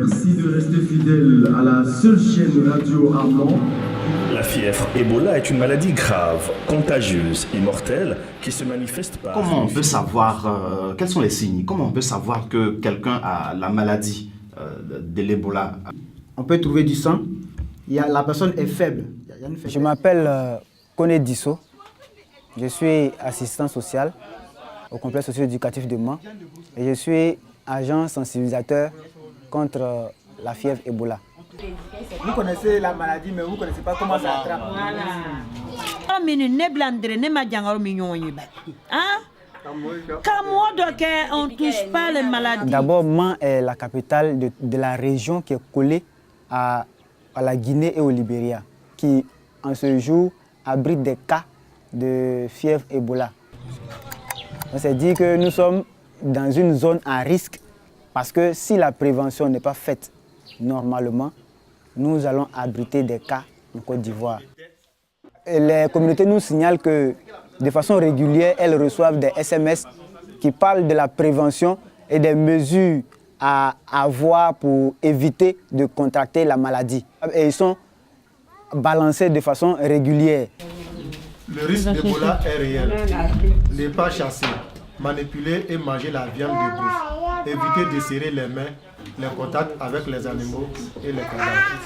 Merci de rester fidèle à la seule chaîne radio Armand. La fièvre Ebola est une maladie grave, contagieuse et mortelle qui se manifeste par... Comment on peut savoir, quels sont les signes? Comment on peut savoir que quelqu'un a la maladie de l'Ebola? On peut trouver du sang, la personne est faible. Je m'appelle Koné Disso, je suis assistant social au complexe socio-éducatif de Mans et je suis agent sensibilisateur contre la fièvre Ebola. Vous connaissez la maladie, mais vous ne connaissez pas comment ça attrape. On ne touche pas les maladies. D'abord, Mans est la capitale de la région qui est collée à la Guinée et au Libéria, qui en ce jour abrite des cas de fièvre Ebola. On s'est dit que nous sommes dans une zone à risque parce que si la prévention n'est pas faite normalement, nous allons abriter des cas en Côte d'Ivoire. Les communautés nous signalent que de façon régulière, elles reçoivent des SMS qui parlent de la prévention et des mesures à avoir pour éviter de contracter la maladie. Et ils sont balancés de façon régulière. Le risque d'Ebola est réel. Ne pas chasser, manipuler et manger la viande de bœuf. Éviter de serrer les mains, les contacts avec les animaux et les cadavres.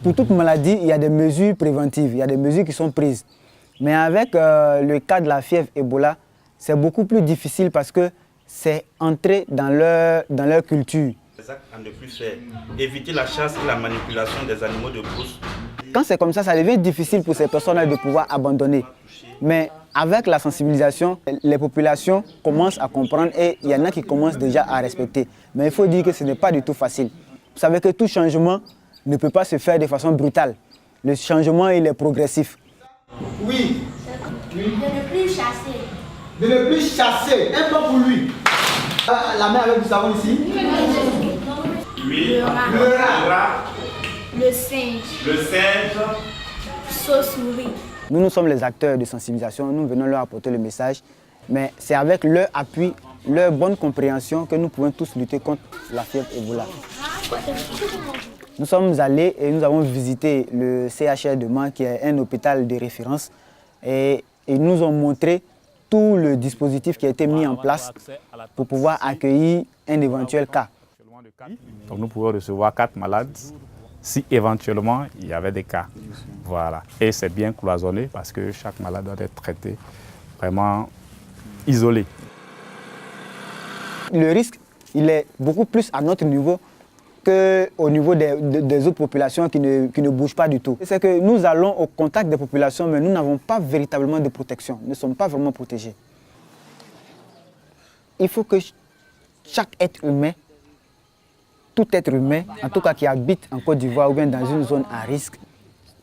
Pour toute maladie, il y a des mesures préventives, il y a des mesures qui sont prises. Mais avec le cas de la fièvre Ebola, c'est beaucoup plus difficile parce que c'est entré dans leur culture. Les actes à ne plus faire, éviter la chasse et la manipulation des animaux de brousse. Quand c'est comme ça devient difficile pour ces personnes de pouvoir abandonner. Mais avec la sensibilisation, les populations commencent à comprendre et il y en a qui commencent déjà à respecter. Mais il faut dire que ce n'est pas du tout facile. Vous savez que tout changement ne peut pas se faire de façon brutale. Le changement, il est progressif. Oui. De ne plus chasser. De ne plus chasser. Un peu pour lui. La main avec du savon ici. Oui. Le rat. Le singe. Le singe. Chauve-souris. Nous sommes les acteurs de sensibilisation, nous venons leur apporter le message, mais c'est avec leur appui, leur bonne compréhension que nous pouvons tous lutter contre la fièvre Ebola. Nous sommes allés et nous avons visité le CHR de Mans, qui est un hôpital de référence, et ils nous ont montré tout le dispositif qui a été mis en place pour pouvoir accueillir un éventuel cas. Donc nous pouvons recevoir 4 malades si éventuellement il y avait des cas. Voilà. Et c'est bien cloisonné parce que chaque malade doit être traité vraiment isolé. Le risque, il est beaucoup plus à notre niveau qu'au niveau des autres populations qui ne bougent pas du tout. C'est que nous allons au contact des populations, mais nous n'avons pas véritablement de protection. Nous ne sommes pas vraiment protégés. Il faut que chaque être humain, tout être humain, en tout cas qui habite en Côte d'Ivoire ou bien dans une zone à risque,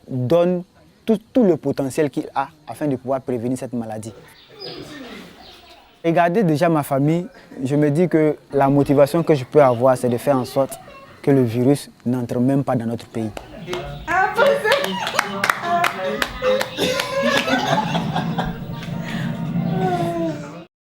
donne tout le potentiel qu'il a afin de pouvoir prévenir cette maladie. Regardez déjà ma famille, je me dis que la motivation que je peux avoir, c'est de faire en sorte que le virus n'entre même pas dans notre pays.